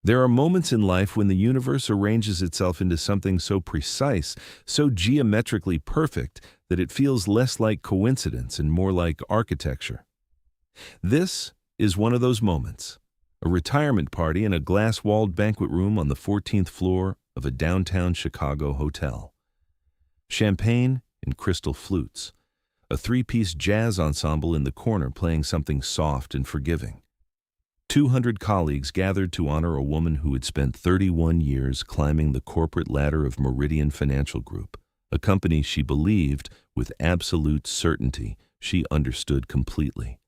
There are moments in life when the universe arranges itself into something so precise, so geometrically perfect, that it feels less like coincidence and more like architecture. This is one of those moments. A retirement party in a glass-walled banquet room on the 14th floor of a downtown Chicago hotel. Champagne and crystal flutes. A three-piece jazz ensemble in the corner playing something soft and forgiving. 200 colleagues gathered to honor a woman who had spent 31 years climbing the corporate ladder of Meridian Financial Group, a company she believed, with absolute certainty, she understood completely.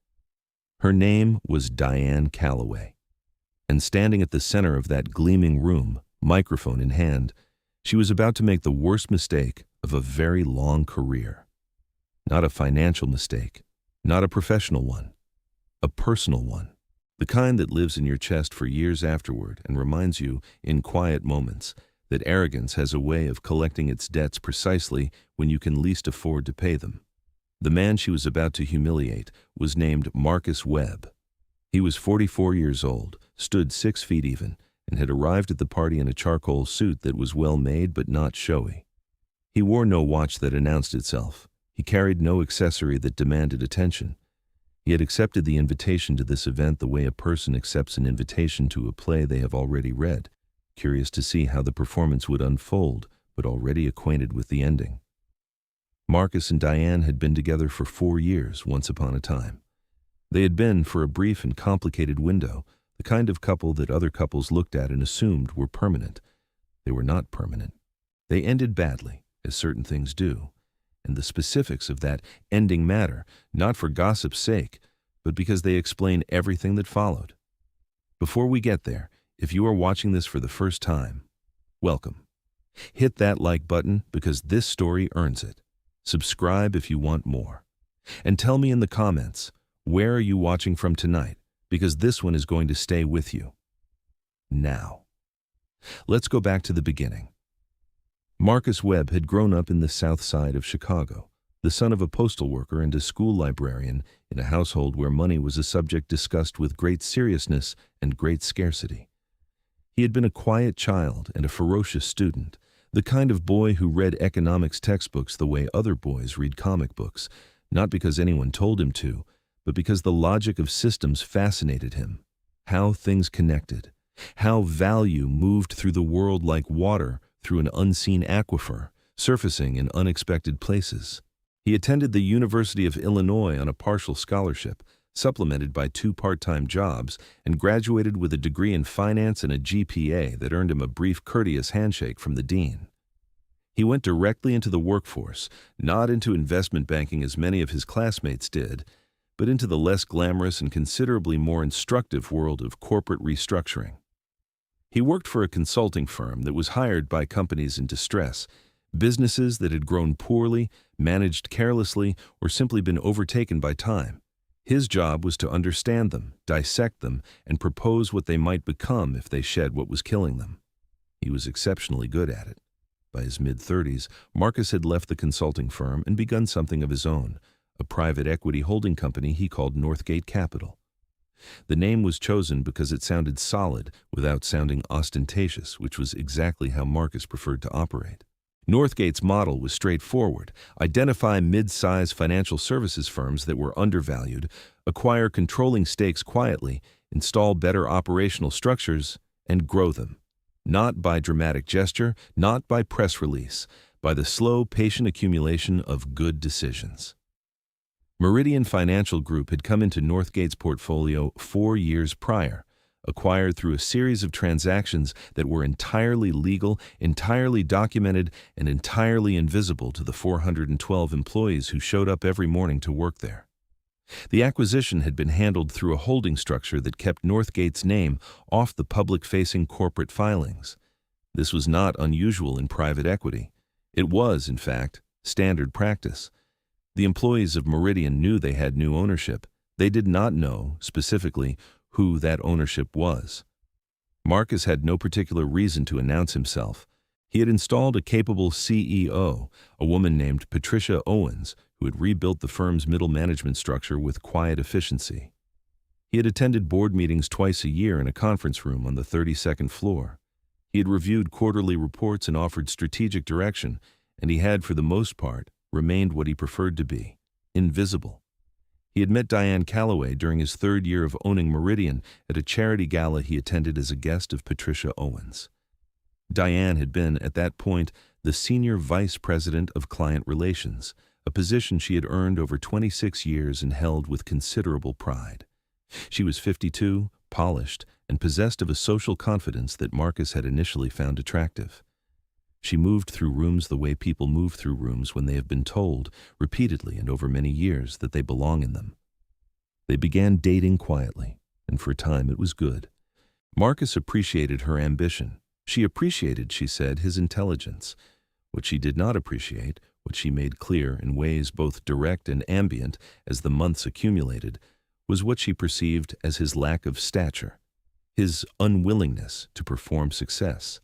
Her name was Diane Calloway, and standing at the center of that gleaming room, microphone in hand, she was about to make the worst mistake of a very long career. Not a financial mistake, not a professional one, a personal one. The kind that lives in your chest for years afterward and reminds you, in quiet moments, that arrogance has a way of collecting its debts precisely when you can least afford to pay them. The man she was about to humiliate was named Marcus Webb. He was 44 years old, stood 6 feet even, and had arrived at the party in a charcoal suit that was well made but not showy. He wore no watch that announced itself. He carried no accessory that demanded attention. He had accepted the invitation to this event the way a person accepts an invitation to a play they have already read, curious to see how the performance would unfold, but already acquainted with the ending. Marcus and Diane had been together for 4 years, once upon a time. They had been, for a brief and complicated window, the kind of couple that other couples looked at and assumed were permanent. They were not permanent. They ended badly, as certain things do. And the specifics of that ending matter, not for gossip's sake, but because they explain everything that followed. Before we get there, if you are watching this for the first time, welcome. Hit that like button because this story earns it. Subscribe if you want more. And tell me in the comments, where are you watching from tonight? Because this one is going to stay with you. Now, let's go back to the beginning. Marcus Webb had grown up in the south side of Chicago, the son of a postal worker and a school librarian in a household where money was a subject discussed with great seriousness and great scarcity. He had been a quiet child and a ferocious student, the kind of boy who read economics textbooks the way other boys read comic books, not because anyone told him to, but because the logic of systems fascinated him, how things connected, how value moved through the world like water through an unseen aquifer, surfacing in unexpected places. He attended the University of Illinois on a partial scholarship, supplemented by 2 part-time jobs, and graduated with a degree in finance and a GPA that earned him a brief courteous handshake from the dean. He went directly into the workforce, not into investment banking as many of his classmates did, but into the less glamorous and considerably more instructive world of corporate restructuring. He worked for a consulting firm that was hired by companies in distress, businesses that had grown poorly, managed carelessly, or simply been overtaken by time. His job was to understand them, dissect them, and propose what they might become if they shed what was killing them. He was exceptionally good at it. By his mid-30s, Marcus had left the consulting firm and begun something of his own, a private equity holding company he called Northgate Capital. The name was chosen because it sounded solid without sounding ostentatious, which was exactly how Marcus preferred to operate. Northgate's model was straightforward: identify mid-size financial services firms that were undervalued, acquire controlling stakes quietly, install better operational structures, and grow them. Not by dramatic gesture, not by press release, by the slow, patient accumulation of good decisions. Meridian Financial Group had come into Northgate's portfolio 4 years prior, acquired through a series of transactions that were entirely legal, entirely documented, and entirely invisible to the 412 employees who showed up every morning to work there. The acquisition had been handled through a holding structure that kept Northgate's name off the public-facing corporate filings. This was not unusual in private equity. It was, in fact, standard practice. The employees of Meridian knew they had new ownership. They did not know, specifically, who that ownership was. Marcus had no particular reason to announce himself. He had installed a capable CEO, a woman named Patricia Owens, who had rebuilt the firm's middle management structure with quiet efficiency. He had attended board meetings twice a year in a conference room on the 32nd floor. He had reviewed quarterly reports and offered strategic direction, and he had, for the most part, remained what he preferred to be, invisible. He had met Diane Calloway during his third year of owning Meridian at a charity gala he attended as a guest of Patricia Owens. Diane had been, at that point, the senior vice president of client relations, a position she had earned over 26 years and held with considerable pride. She was 52, polished, and possessed of a social confidence that Marcus had initially found attractive. She moved through rooms the way people move through rooms when they have been told, repeatedly and over many years, that they belong in them. They began dating quietly, and for a time it was good. Marcus appreciated her ambition. She appreciated, she said, his intelligence. What she did not appreciate, what she made clear in ways both direct and ambient as the months accumulated, was what she perceived as his lack of stature, his unwillingness to perform success.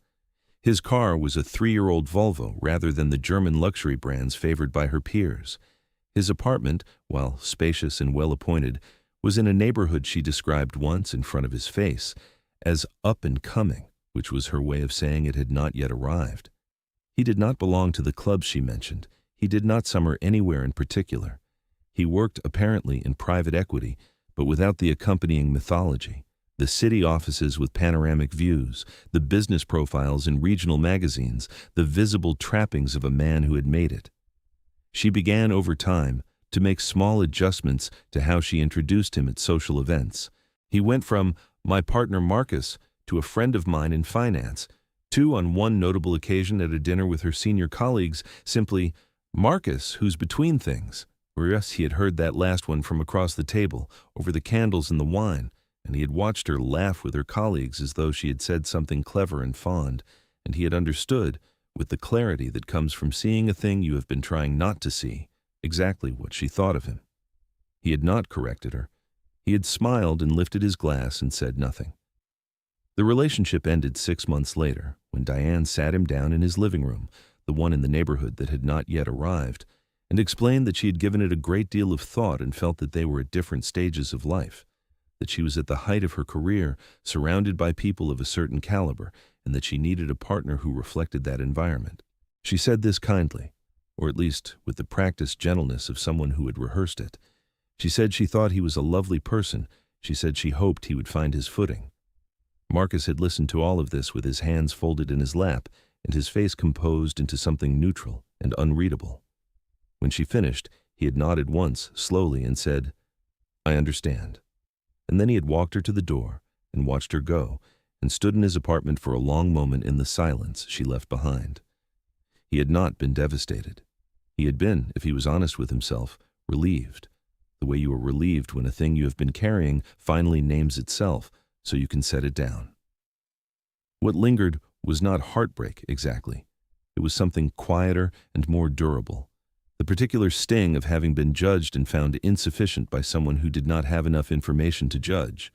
His car was a 3-year-old Volvo rather than the German luxury brands favored by her peers. His apartment, while spacious and well-appointed, was in a neighborhood she described once in front of his face as up-and-coming, which was her way of saying it had not yet arrived. He did not belong to the clubs she mentioned. He did not summer anywhere in particular. He worked apparently in private equity, but without the accompanying mythology, the city offices with panoramic views, the business profiles in regional magazines, the visible trappings of a man who had made it. She began over time to make small adjustments to how she introduced him at social events. He went from "my partner Marcus" to "a friend of mine in finance," to, on one notable occasion at a dinner with her senior colleagues, simply "Marcus, who's between things," whereas he had heard that last one from across the table, over the candles and the wine, and he had watched her laugh with her colleagues as though she had said something clever and fond, and he had understood, with the clarity that comes from seeing a thing you have been trying not to see, exactly what she thought of him. He had not corrected her. He had smiled and lifted his glass and said nothing. The relationship ended 6 months later, when Diane sat him down in his living room, the one in the neighborhood that had not yet arrived, and explained that she had given it a great deal of thought and felt that they were at different stages of life, that she was at the height of her career, surrounded by people of a certain caliber, and that she needed a partner who reflected that environment. She said this kindly, or at least with the practiced gentleness of someone who had rehearsed it. She said she thought he was a lovely person. She said she hoped he would find his footing. Marcus had listened to all of this with his hands folded in his lap and his face composed into something neutral and unreadable. When she finished, he had nodded once, slowly, and said, "I understand." And then he had walked her to the door and watched her go, and stood in his apartment for a long moment in the silence she left behind. He had not been devastated. He had been, if he was honest with himself, relieved, the way you are relieved when a thing you have been carrying finally names itself, so you can set it down. What lingered was not heartbreak exactly. It was something quieter and more durable. The particular sting of having been judged and found insufficient by someone who did not have enough information to judge.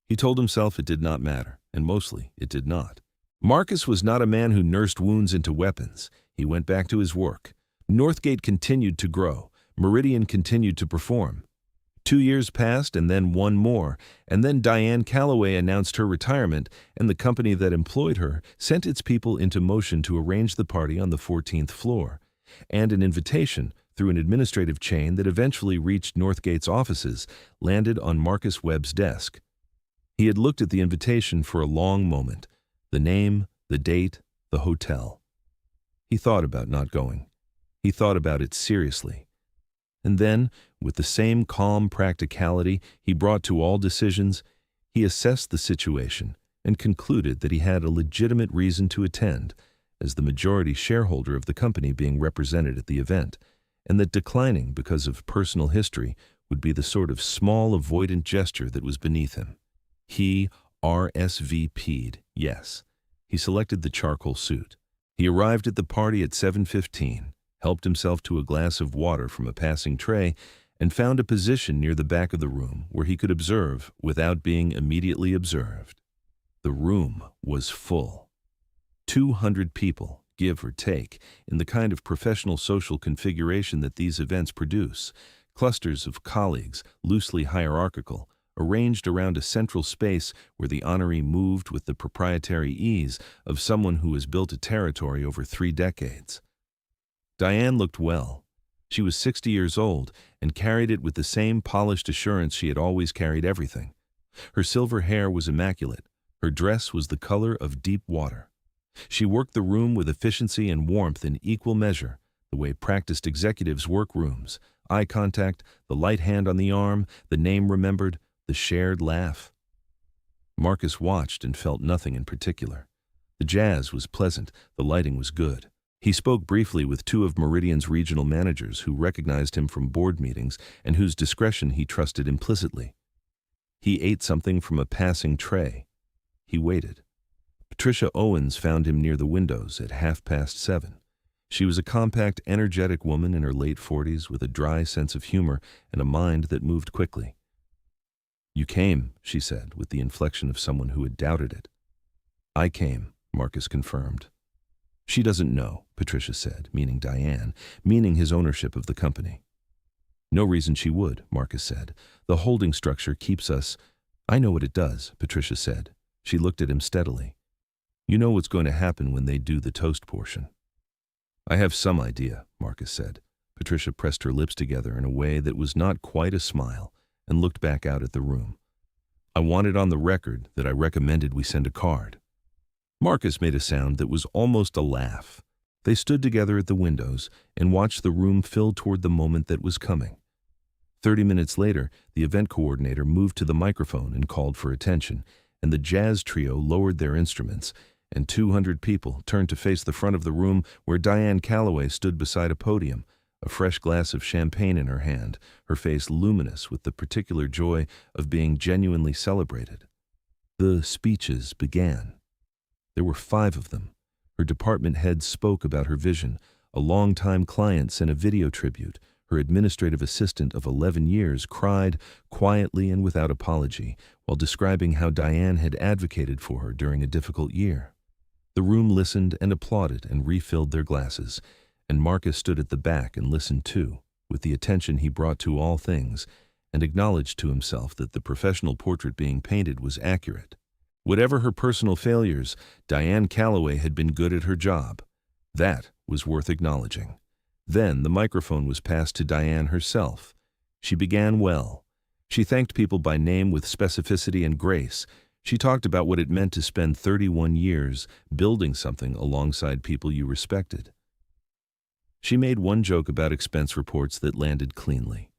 He told himself it did not matter, and mostly it did not. Marcus was not a man who nursed wounds into weapons. He went back to his work. Northgate continued to grow. Meridian continued to perform. 2 years passed, and then one more, and then Diane Calloway announced her retirement, and the company that employed her sent its people into motion to arrange the party on the 14th floor, and an invitation, through an administrative chain that eventually reached Northgate's offices, landed on Marcus Webb's desk. He had looked at the invitation for a long moment, the name, the date, the hotel. He thought about not going. He thought about it seriously. And then, with the same calm practicality he brought to all decisions, he assessed the situation and concluded that he had a legitimate reason to attend, as the majority shareholder of the company being represented at the event, and that declining because of personal history would be the sort of small avoidant gesture that was beneath him. He RSVP'd, yes. He selected the charcoal suit. He arrived at the party at 7:15, helped himself to a glass of water from a passing tray, and found a position near the back of the room where he could observe without being immediately observed. The room was full. 200 people, give or take, in the kind of professional social configuration that these events produce, clusters of colleagues, loosely hierarchical, arranged around a central space where the honoree moved with the proprietary ease of someone who has built a territory over 3 decades. Diane looked well. She was 60 years old and carried it with the same polished assurance she had always carried everything. Her silver hair was immaculate. Her dress was the color of deep water. She worked the room with efficiency and warmth in equal measure, the way practiced executives work rooms: eye contact, the light hand on the arm, the name remembered, the shared laugh. Marcus watched and felt nothing in particular. The jazz was pleasant, the lighting was good. He spoke briefly with 2 of Meridian's regional managers who recognized him from board meetings and whose discretion he trusted implicitly. He ate something from a passing tray. He waited. Patricia Owens found him near the windows at 7:30. She was a compact, energetic woman in her late 40s with a dry sense of humor and a mind that moved quickly. "You came," she said, with the inflection of someone who had doubted it. "I came," Marcus confirmed. "She doesn't know," Patricia said, meaning Diane, meaning his ownership of the company. "No reason she would," Marcus said. "The holding structure keeps us—" "I know what it does," Patricia said. She looked at him steadily. "You know what's going to happen when they do the toast portion." "I have some idea," Marcus said. Patricia pressed her lips together in a way that was not quite a smile and looked back out at the room. "I want it on the record that I recommended we send a card." Marcus made a sound that was almost a laugh. They stood together at the windows and watched the room fill toward the moment that was coming. 30 minutes later, the event coordinator moved to the microphone and called for attention, and the jazz trio lowered their instruments, and 200 people turned to face the front of the room where Diane Calloway stood beside a podium, a fresh glass of champagne in her hand, her face luminous with the particular joy of being genuinely celebrated. The speeches began. There were 5 of them. Her department head spoke about her vision. A longtime client sent a video tribute. Her administrative assistant of 11 years cried quietly and without apology while describing how Diane had advocated for her during a difficult year. The room listened and applauded and refilled their glasses, and Marcus stood at the back and listened too, with the attention he brought to all things, and acknowledged to himself that the professional portrait being painted was accurate. Whatever her personal failures, Diane Calloway had been good at her job. That was worth acknowledging. Then the microphone was passed to Diane herself. She began well. She thanked people by name with specificity and grace. She talked about what it meant to spend 31 years building something alongside people you respected. She made one joke about expense reports that landed cleanly.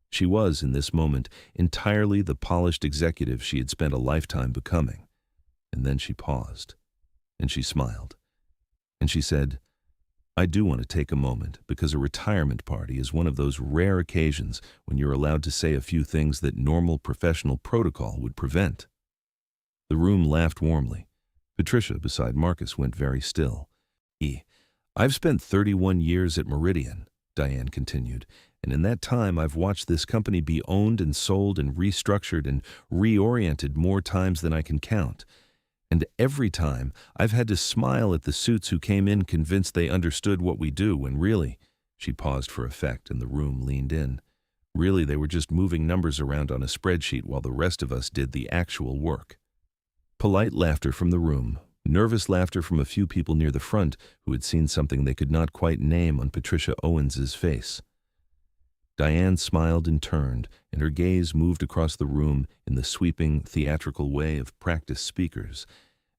She was, in this moment, entirely the polished executive she had spent a lifetime becoming. And then she paused, and she smiled, and she said, "I do want to take a moment because a retirement party is one of those rare occasions when you're allowed to say a few things that normal professional protocol would prevent." The room laughed warmly. Patricia, beside Marcus, went very still. "I've spent 31 years at Meridian," Diane continued, "and in that time I've watched this company be owned and sold and restructured and reoriented more times than I can count. And every time I've had to smile at the suits who came in convinced they understood what we do when really—" She paused for effect and the room leaned in. "Really, they were just moving numbers around on a spreadsheet while the rest of us did the actual work." Polite laughter from the room, nervous laughter from a few people near the front who had seen something they could not quite name on Patricia Owens's face. Diane smiled and turned, and her gaze moved across the room in the sweeping, theatrical way of practiced speakers,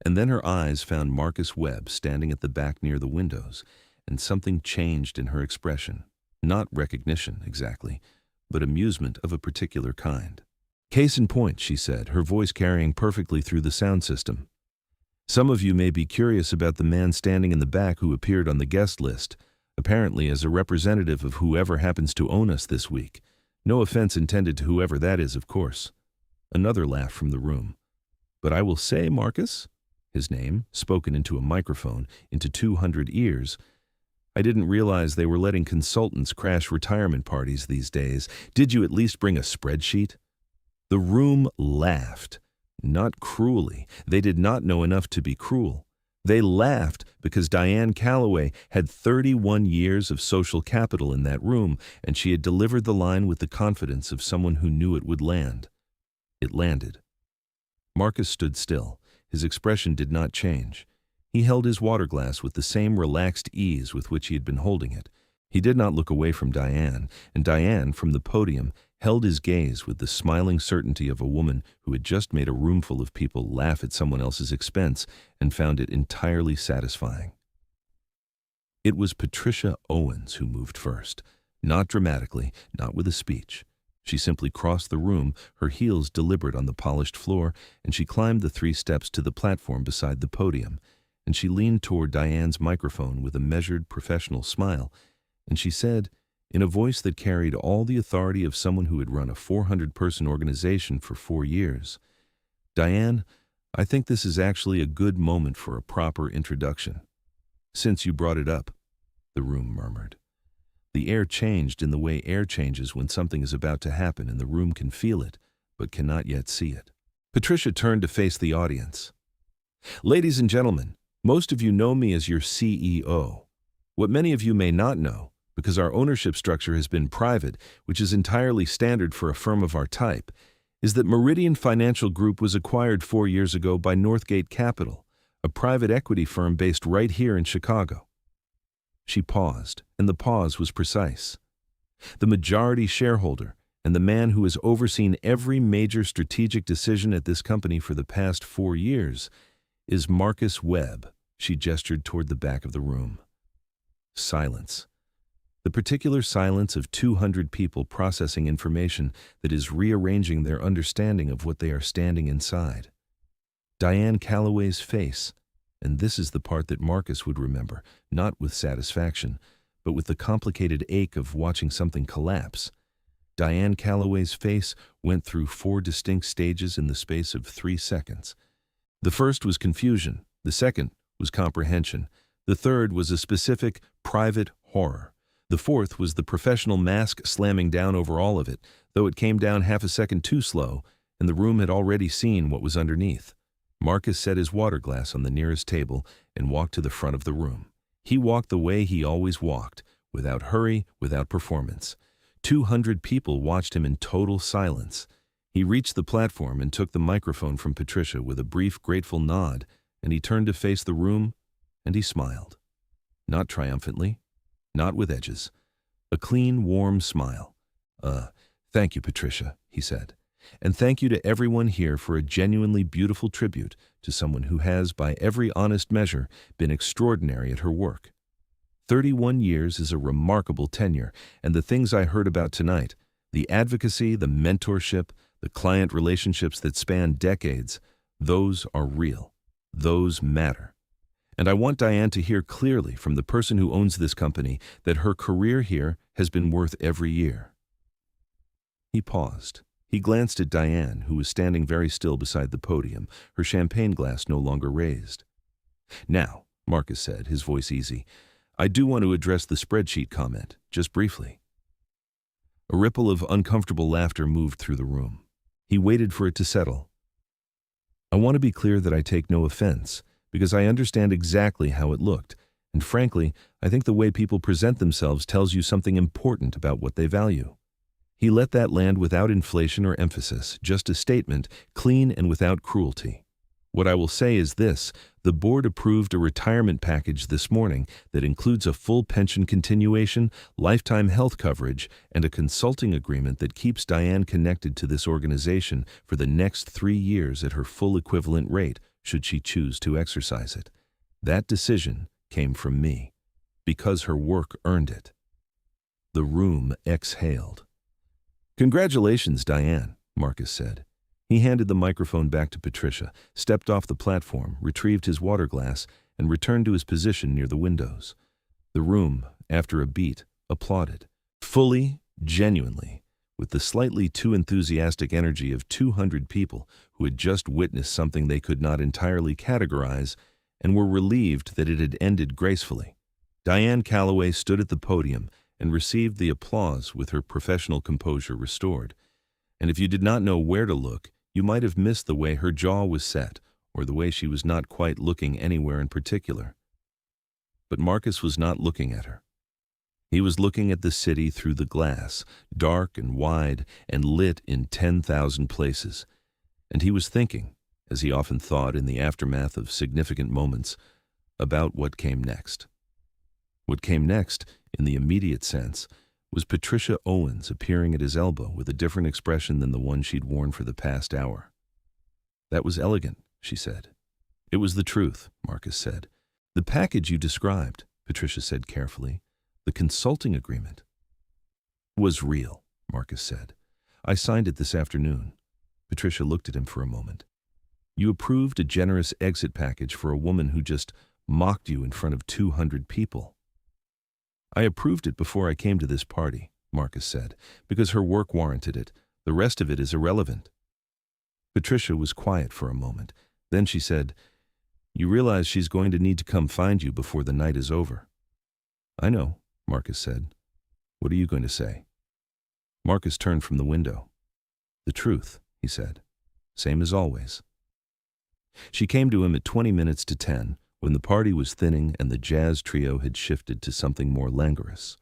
and then her eyes found Marcus Webb standing at the back near the windows, and something changed in her expression. Not recognition, exactly, but amusement of a particular kind. "Case in point," she said, her voice carrying perfectly through the sound system. "Some of you may be curious about the man standing in the back who appeared on the guest list, apparently as a representative of whoever happens to own us this week. No offense intended to whoever that is, of course." Another laugh from the room. "But I will say, Marcus," his name, spoken into a microphone, into 200 ears, "I didn't realize they were letting consultants crash retirement parties these days. Did you at least bring a spreadsheet?" The room laughed. Not cruelly. They did not know enough to be cruel. They laughed because Diane Calloway had 31 years of social capital in that room, and she had delivered the line with the confidence of someone who knew it would land. It landed. Marcus stood still. His expression did not change. He held his water glass with the same relaxed ease with which he had been holding it. He did not look away from Diane, and Diane, from the podium, held his gaze with the smiling certainty of a woman who had just made a roomful of people laugh at someone else's expense and found it entirely satisfying. It was Patricia Owens who moved first, not dramatically, not with a speech. She simply crossed the room, her heels deliberate on the polished floor, and she climbed the 3 steps to the platform beside the podium, and she leaned toward Diane's microphone with a measured, professional smile, and she said, in a voice that carried all the authority of someone who had run a 400-person organization for 4 years, "Diane, I think this is actually a good moment for a proper introduction." "Since you brought it up," the room murmured. The air changed in the way air changes when something is about to happen and the room can feel it, but cannot yet see it. Patricia turned to face the audience. "Ladies and gentlemen, most of you know me as your CEO. What many of you may not know, because our ownership structure has been private, which is entirely standard for a firm of our type, is that Meridian Financial Group was acquired 4 years ago by Northgate Capital, a private equity firm based right here in Chicago." She paused, and the pause was precise. The majority shareholder, and the man who has overseen every major strategic decision at this company for the past 4 years, is Marcus Webb. She gestured toward the back of the room. Silence. The particular silence of 200 people processing information that is rearranging their understanding of what they are standing inside. Diane Calloway's face, and this is the part that Marcus would remember, not with satisfaction, but with the complicated ache of watching something collapse. Diane Calloway's face went through 4 distinct stages in the space of 3 seconds. The first was confusion, the second was comprehension, the third was a specific, private horror. The fourth was the professional mask slamming down over all of it, though it came down half a second too slow, and the room had already seen what was underneath. Marcus set his water glass on the nearest table and walked to the front of the room. He walked the way he always walked, without hurry, without performance. 200 people watched him in total silence. He reached the platform and took the microphone from Patricia with a brief, grateful nod, and he turned to face the room, and he smiled. Not triumphantly, not with edges. A clean, warm smile. Thank you, Patricia," he said. "And thank you to everyone here for a genuinely beautiful tribute to someone who has, by every honest measure, been extraordinary at her work. 31 years is a remarkable tenure, and the things I heard about tonight, the advocacy, the mentorship, the client relationships that span decades, those are real. Those matter. And I want Diane to hear clearly from the person who owns this company that her career here has been worth every year." He paused. He glanced at Diane, who was standing very still beside the podium, her champagne glass no longer raised. "Now," Marcus said, his voice easy, "I do want to address the spreadsheet comment, just briefly." A ripple of uncomfortable laughter moved through the room. He waited for it to settle. "I want to be clear that I take no offense, because I understand exactly how it looked, and frankly, I think the way people present themselves tells you something important about what they value." He let that land without inflation or emphasis, just a statement, clean and without cruelty. "What I will say is this: the board approved a retirement package this morning that includes a full pension continuation, lifetime health coverage, and a consulting agreement that keeps Diane connected to this organization for the next 3 years at her full equivalent rate, should she choose to exercise it. That decision came from me, because her work earned it." The room exhaled. "Congratulations, Diane," Marcus said. He handed the microphone back to Patricia, stepped off the platform, retrieved his water glass, and returned to his position near the windows. The room, after a beat, applauded. Fully, genuinely, with the slightly too enthusiastic energy of 200 people who had just witnessed something they could not entirely categorize and were relieved that it had ended gracefully. Diane Calloway stood at the podium and received the applause with her professional composure restored. And if you did not know where to look, you might have missed the way her jaw was set, or the way she was not quite looking anywhere in particular. But Marcus was not looking at her. He was looking at the city through the glass, dark and wide and lit in 10,000 places. And he was thinking, as he often thought in the aftermath of significant moments, about what came next. What came next, in the immediate sense, was Patricia Owens appearing at his elbow with a different expression than the one she'd worn for the past hour. "That was elegant," she said. "It was the truth," Marcus said. "The package you described," Patricia said carefully, "the consulting agreement, was real," Marcus said. "I signed it this afternoon." Patricia looked at him for a moment. "You approved a generous exit package for a woman who just mocked you in front of 200 people." "I approved it before I came to this party," Marcus said, "because her work warranted it. The rest of it is irrelevant." Patricia was quiet for a moment. Then she said, "You realize she's going to need to come find you before the night is over." "I know," Marcus said. "What are you going to say?" Marcus turned from the window. "The truth," he said. "Same as always." She came to him at 20 minutes to 10, when the party was thinning and the jazz trio had shifted to something more languorous.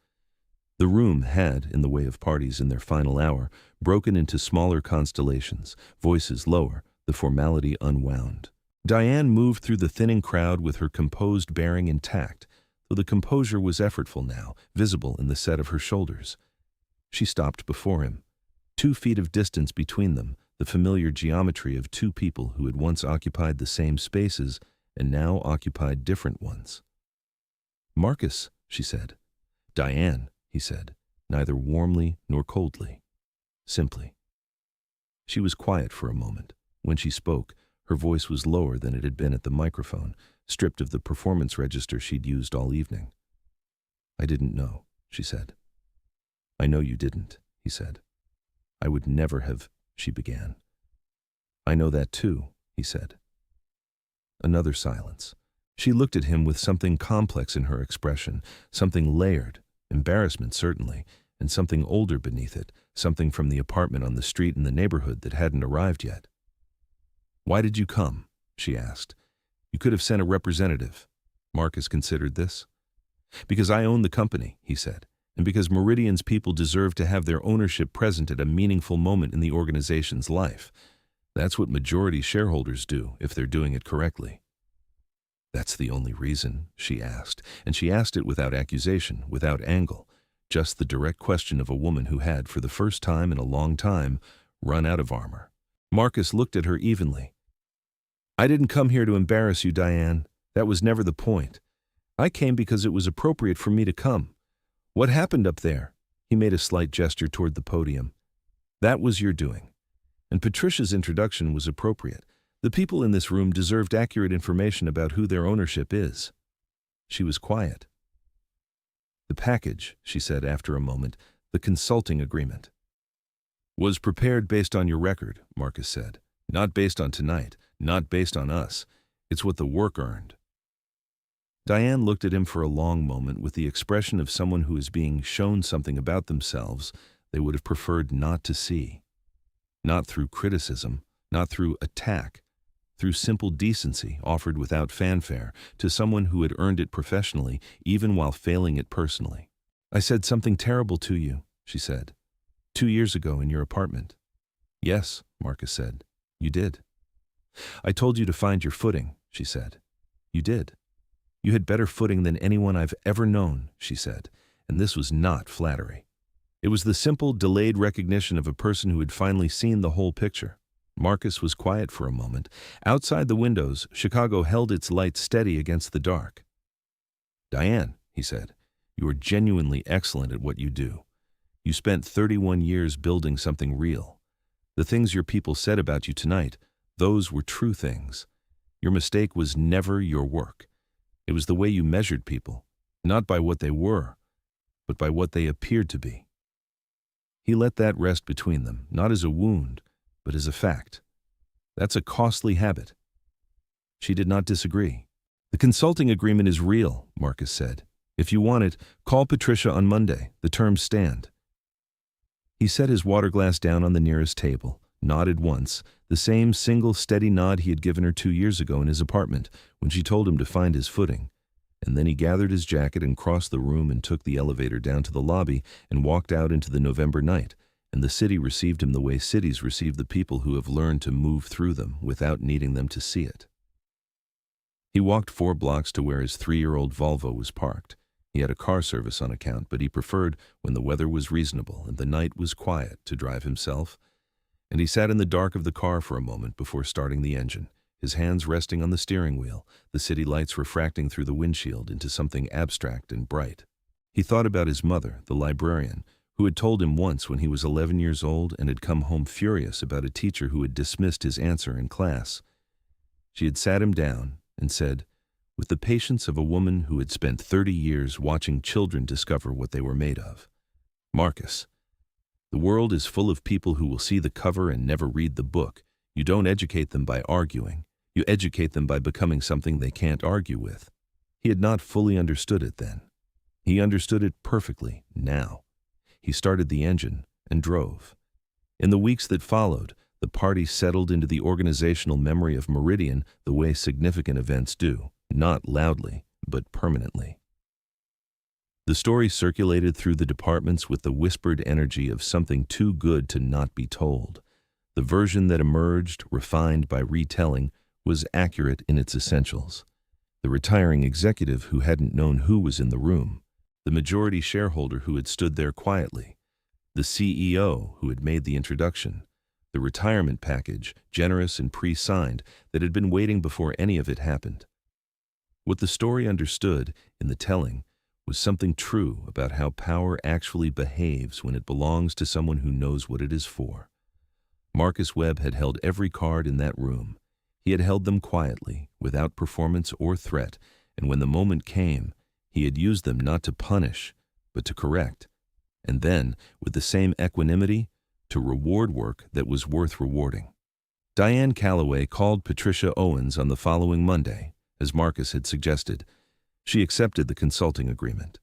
The room had, in the way of parties in their final hour, broken into smaller constellations, voices lower, the formality unwound. Diane moved through the thinning crowd with her composed bearing intact, though the composure was effortful now, visible in the set of her shoulders. She stopped before him. 2 feet of distance between them, the familiar geometry of 2 people who had once occupied the same spaces and now occupied different ones. "Marcus," she said. "Diane," he said, neither warmly nor coldly. Simply. She was quiet for a moment. When she spoke, her voice was lower than it had been at the microphone, stripped of the performance register she'd used all evening. "I didn't know," she said. "I know you didn't," he said. "I would never have," she began. "I know that too," he said. Another silence. She looked at him with something complex in her expression, something layered, embarrassment certainly, and something older beneath it, something from the apartment on the street in the neighborhood that hadn't arrived yet. "Why did you come?" she asked. "You could have sent a representative." Marcus considered this. "Because I own the company," he said, "and because Meridian's people deserve to have their ownership present at a meaningful moment in the organization's life. That's what majority shareholders do, if they're doing it correctly." "That's the only reason?" she asked, and she asked it without accusation, without angle, just the direct question of a woman who had, for the first time in a long time, run out of armor. Marcus looked at her evenly. "I didn't come here to embarrass you, Diane. That was never the point. I came because it was appropriate for me to come. What happened up there?" He made a slight gesture toward the podium. "That was your doing. And Patricia's introduction was appropriate. The people in this room deserved accurate information about who their ownership is." She was quiet. "The package," she said after a moment, "the consulting agreement, was prepared based on your record," Marcus said. "Not based on tonight, not based on us. It's what the work earned." Diane looked at him for a long moment with the expression of someone who is being shown something about themselves they would have preferred not to see. Not through criticism, not through attack, through simple decency offered without fanfare to someone who had earned it professionally, even while failing it personally. "I said something terrible to you," she said. 2 years ago in your apartment." "Yes," Marcus said. "You did." "I told you to find your footing," she said. "You did." "You had better footing than anyone I've ever known," she said, and this was not flattery. It was the simple, delayed recognition of a person who had finally seen the whole picture. Marcus was quiet for a moment. Outside the windows, Chicago held its light steady against the dark. "Diane," he said, "you are genuinely excellent at what you do. You spent 31 years building something real. The things your people said about you tonight, those were true things. Your mistake was never your work. It was the way you measured people, not by what they were, but by what they appeared to be." He let that rest between them, not as a wound, but as a fact. That's a costly habit. She did not disagree. "The consulting agreement is real," Marcus said. "If you want it, call Patricia on Monday. The terms stand." He set his water glass down on the nearest table, nodded once, the same single steady nod he had given her 2 years ago in his apartment when she told him to find his footing. And then he gathered his jacket and crossed the room and took the elevator down to the lobby and walked out into the November night, and the city received him the way cities receive the people who have learned to move through them without needing them to see it. He walked 4 blocks to where his 3-year-old Volvo was parked. He had a car service on account, but he preferred when the weather was reasonable and the night was quiet to drive himself. And he sat in the dark of the car for a moment before starting the engine, his hands resting on the steering wheel, the city lights refracting through the windshield into something abstract and bright. He thought about his mother, the librarian, who had told him once when he was 11 years old and had come home furious about a teacher who had dismissed his answer in class. She had sat him down and said, with the patience of a woman who had spent 30 years watching children discover what they were made of, "Marcus, the world is full of people who will see the cover and never read the book. You don't educate them by arguing. You educate them by becoming something they can't argue with." He had not fully understood it then. He understood it perfectly now. He started the engine and drove. In the weeks that followed, the party settled into the organizational memory of Meridian the way significant events do, not loudly, but permanently. The story circulated through the departments with the whispered energy of something too good to not be told. The version that emerged, refined by retelling, was accurate in its essentials. The retiring executive who hadn't known who was in the room, the majority shareholder who had stood there quietly, the CEO who had made the introduction, the retirement package, generous and pre-signed, that had been waiting before any of it happened. What the story understood, in the telling, was something true about how power actually behaves when it belongs to someone who knows what it is for. Marcus Webb had held every card in that room. He had held them quietly, without performance or threat, and when the moment came, he had used them not to punish, but to correct, and then, with the same equanimity, to reward work that was worth rewarding. Diane Calloway called Patricia Owens on the following Monday, as Marcus had suggested. She accepted the consulting agreement.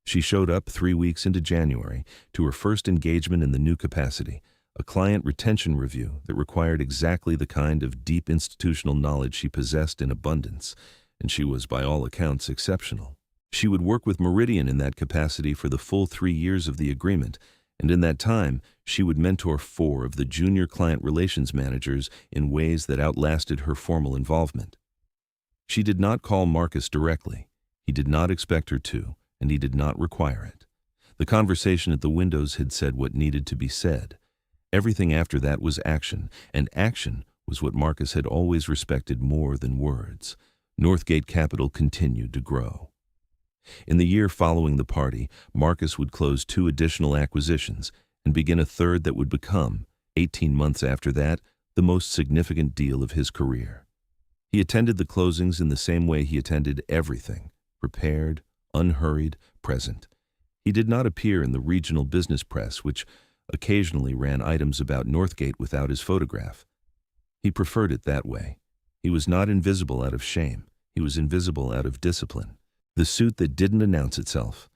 She showed up 3 weeks into January to her first engagement in the new capacity, a client retention review that required exactly the kind of deep institutional knowledge she possessed in abundance, and she was by all accounts exceptional. She would work with Meridian in that capacity for the full 3 years of the agreement, and in that time, she would mentor 4 of the junior client relations managers in ways that outlasted her formal involvement. She did not call Marcus directly. He did not expect her to, and he did not require it. The conversation at the windows had said what needed to be said. Everything after that was action, and action was what Marcus had always respected more than words. Northgate Capital continued to grow. In the year following the party, Marcus would close 2 additional acquisitions and begin a third that would become, 18 months after that, the most significant deal of his career. He attended the closings in the same way he attended everything, prepared, unhurried, present. He did not appear in the regional business press, which occasionally ran items about Northgate without his photograph. He preferred it that way. He was not invisible out of shame. He was invisible out of discipline. The suit that didn't announce itself,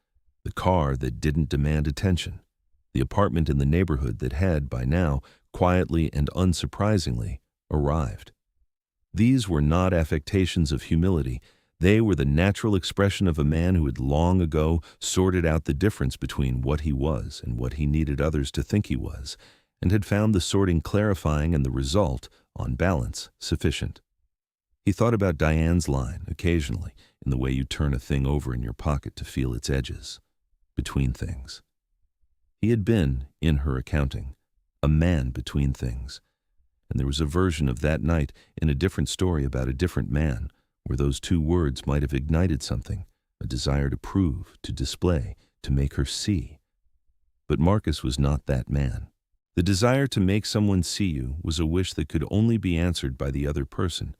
the car that didn't demand attention, the apartment in the neighborhood that had, by now, quietly and unsurprisingly, arrived. These were not affectations of humility. They were the natural expression of a man who had long ago sorted out the difference between what he was and what he needed others to think he was, and had found the sorting clarifying and the result, on balance, sufficient. He thought about Diane's line, occasionally, in the way you turn a thing over in your pocket to feel its edges, between things. He had been, in her accounting, a man between things, and there was a version of that night in a different story about a different man, where those 2 words might have ignited something, a desire to prove, to display, to make her see. But Marcus was not that man. The desire to make someone see you was a wish that could only be answered by the other person,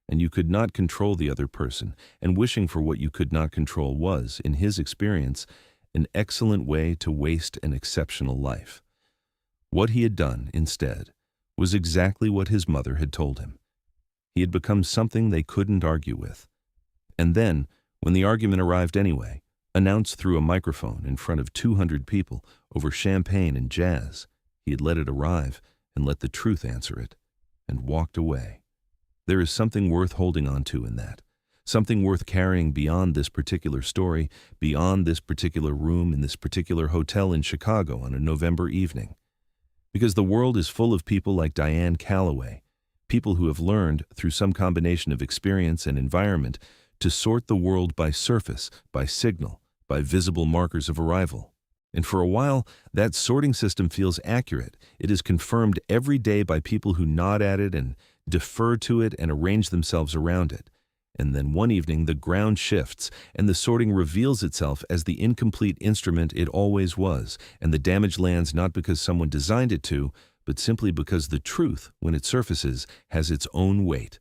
and you could not control the other person, and wishing for what you could not control was, in his experience, an excellent way to waste an exceptional life. What he had done, instead, was exactly what his mother had told him. He had become something they couldn't argue with. And then, when the argument arrived anyway, announced through a microphone in front of 200 people over champagne and jazz, he had let it arrive and let the truth answer it, and walked away. There is something worth holding on to in that, something worth carrying beyond this particular story, beyond this particular room in this particular hotel in Chicago on a November evening. Because the world is full of people like Diane Calloway, people who have learned, through some combination of experience and environment, to sort the world by surface, by signal, by visible markers of arrival. And for a while, that sorting system feels accurate. It is confirmed every day by people who nod at it and defer to it and arrange themselves around it. And then one evening, the ground shifts, and the sorting reveals itself as the incomplete instrument it always was, and the damage lands not because someone designed it to, but simply because the truth, when it surfaces, has its own weight.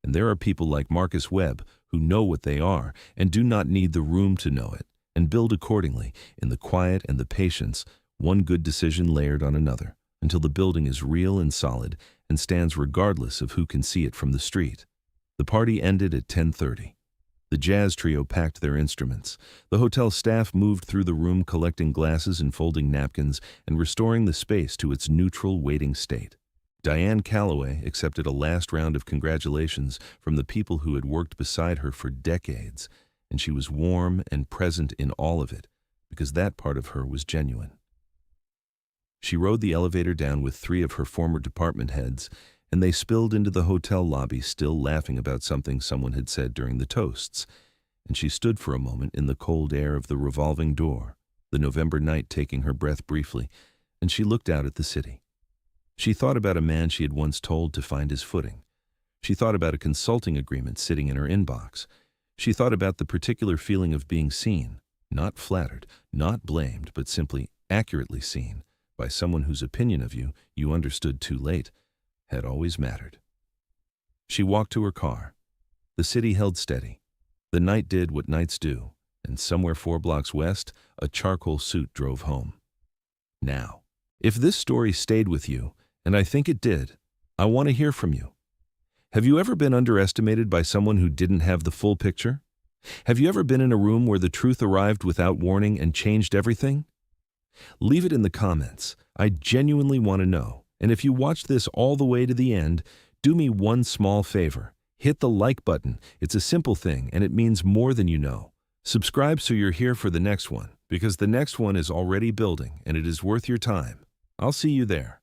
And there are people like Marcus Webb who know what they are and do not need the room to know it, and build accordingly, in the quiet and the patience, one good decision layered on another, until the building is real and solid and stands regardless of who can see it from the street. The party ended at 10:30. The jazz trio packed their instruments. The hotel staff moved through the room collecting glasses and folding napkins and restoring the space to its neutral waiting state. Diane Calloway accepted a last round of congratulations from the people who had worked beside her for decades, and she was warm and present in all of it, because that part of her was genuine. She rode the elevator down with 3 of her former department heads, and they spilled into the hotel lobby still laughing about something someone had said during the toasts, and she stood for a moment in the cold air of the revolving door, the November night taking her breath briefly, and she looked out at the city. She thought about a man she had once told to find his footing. She thought about a consulting agreement sitting in her inbox. She thought about the particular feeling of being seen, not flattered, not blamed, but simply accurately seen by someone whose opinion of you understood too late had always mattered. She walked to her car. The city held steady. The night did what nights do, and somewhere 4 blocks west, a charcoal suit drove home. Now, if this story stayed with you, and I think it did, I want to hear from you. Have you ever been underestimated by someone who didn't have the full picture? Have you ever been in a room where the truth arrived without warning and changed everything? Leave it in the comments. I genuinely want to know. And if you watched this all the way to the end, do me one small favor. Hit the like button. It's a simple thing, and it means more than you know. Subscribe so you're here for the next one, because the next one is already building, and it is worth your time. I'll see you there.